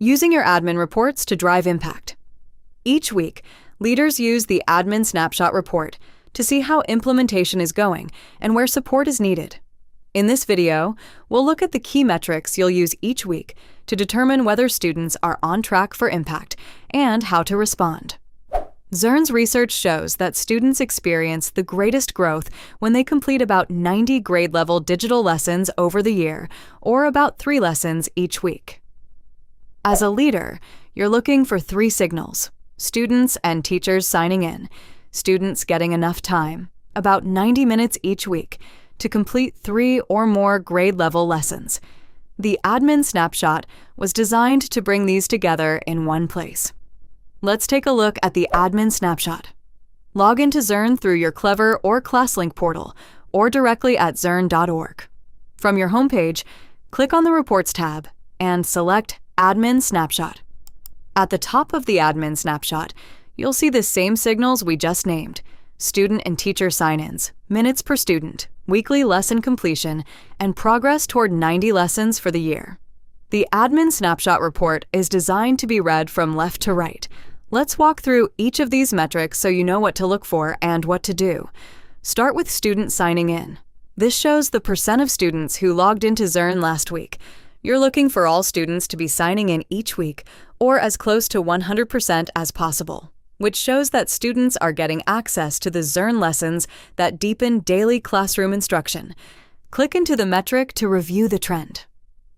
Using your admin reports to drive impact. Each week, leaders use the Admin Snapshot report to see how implementation is going and where support is needed. In this video, we'll look at the key metrics you'll use each week to determine whether students are on track for impact and how to respond. Zearn's research shows that students experience the greatest growth when they complete about 90 grade-level digital lessons over the year, or about 3 lessons each week. As a leader, you're looking for 3 signals: students and teachers signing in, students getting enough time, about 90 minutes each week, to complete 3 or more grade-level lessons. The Admin Snapshot was designed to bring these together in one place. Let's take a look at the Admin Snapshot. Log into Zearn through your Clever or ClassLink portal, or directly at zearn.org. From your homepage, click on the Reports tab and select Admin Snapshot. At the top of the Admin Snapshot, you'll see the same signals we just named: student and teacher sign-ins, minutes per student, weekly lesson completion, and progress toward 90 lessons for the year. The Admin Snapshot report is designed to be read from left to right. Let's walk through each of these metrics so you know what to look for and what to do. Start with student signing in. This shows the % of students who logged into Zearn last week. You're looking for all students to be signing in each week, or as close to 100% as possible, which shows that students are getting access to the Zearn lessons that deepen daily classroom instruction. Click into the metric to review the trend.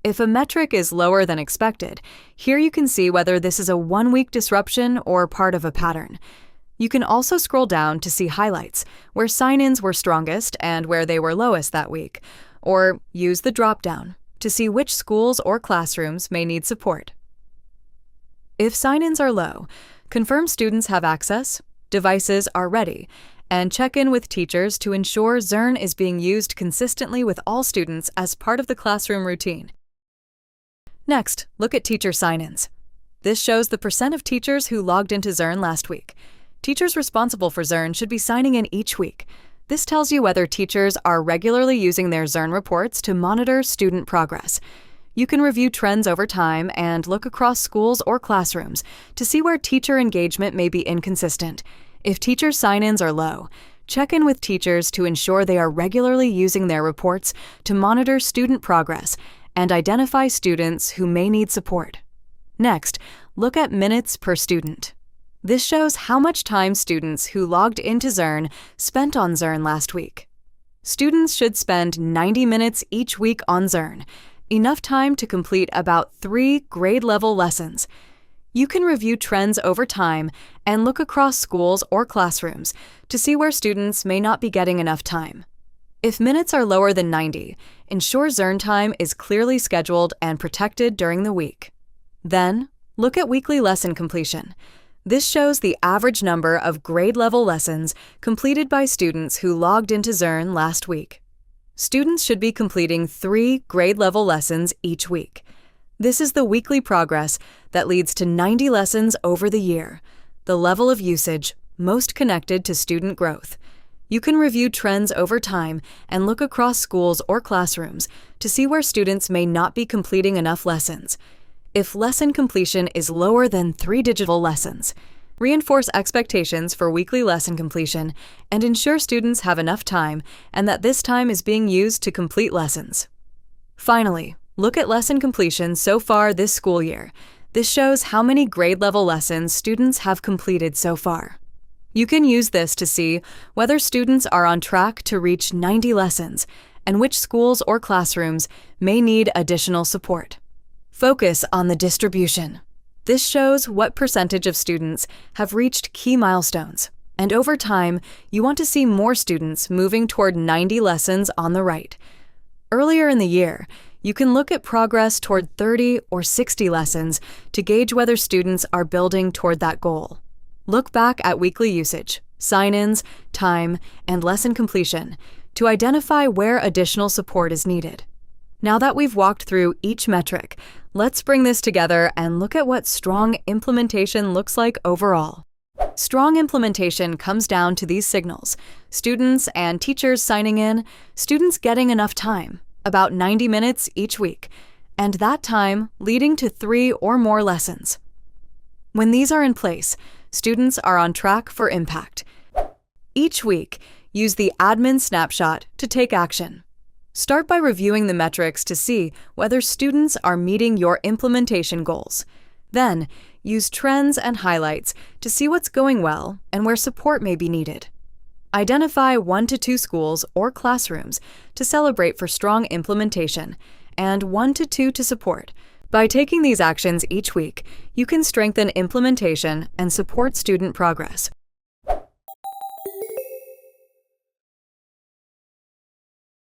If a metric is lower than expected, here you can see whether this is a one-week disruption or part of a pattern. You can also scroll down to see highlights, where sign-ins were strongest and where they were lowest that week, or use the drop-down to see which schools or classrooms may need support. If sign-ins are low, confirm students have access, devices are ready, and check in with teachers to ensure Zearn is being used consistently with all students as part of the classroom routine. Next, look at teacher sign-ins. This shows the % of teachers who logged into Zearn last week. Teachers responsible for Zearn should be signing in each week. This tells you whether teachers are regularly using their Zearn reports to monitor student progress. You can review trends over time and look across schools or classrooms to see where teacher engagement may be inconsistent. If teacher sign-ins are low, check in with teachers to ensure they are regularly using their reports to monitor student progress and identify students who may need support. Next, look at minutes per student. This shows how much time students who logged into Zearn spent on Zearn last week. Students should spend 90 minutes each week on Zearn, enough time to complete about 3 grade-level lessons. You can review trends over time and look across schools or classrooms to see where students may not be getting enough time. If minutes are lower than 90, ensure Zearn time is clearly scheduled and protected during the week. Then, look at weekly lesson completion. This shows the average number of grade-level lessons completed by students who logged into Zearn last week. Students should be completing 3 grade-level lessons each week. This is the weekly progress that leads to 90 lessons over the year, the level of usage most connected to student growth. You can review trends over time and look across schools or classrooms to see where students may not be completing enough lessons. If lesson completion is lower than 3 digital lessons, reinforce expectations for weekly lesson completion and ensure students have enough time and that this time is being used to complete lessons. Finally, look at lesson completion so far this school year. This shows how many grade-level lessons students have completed so far. You can use this to see whether students are on track to reach 90 lessons and which schools or classrooms may need additional support. Focus on the distribution. This shows what % of students have reached key milestones, and over time, you want to see more students moving toward 90 lessons on the right. Earlier in the year, you can look at progress toward 30 or 60 lessons to gauge whether students are building toward that goal. Look back at weekly usage, sign-ins, time, and lesson completion to identify where additional support is needed. Now that we've walked through each metric, let's bring this together and look at what strong implementation looks like overall. Strong implementation comes down to these signals: students and teachers signing in, students getting enough time, about 90 minutes each week, and that time leading to 3 or more lessons. When these are in place, students are on track for impact. Each week, use the Admin Snapshot to take action. Start by reviewing the metrics to see whether students are meeting your implementation goals. Then, use trends and highlights to see what's going well and where support may be needed. Identify 1 to 2 schools or classrooms to celebrate for strong implementation and 1 to 2 to support. By taking these actions each week, you can strengthen implementation and support student progress.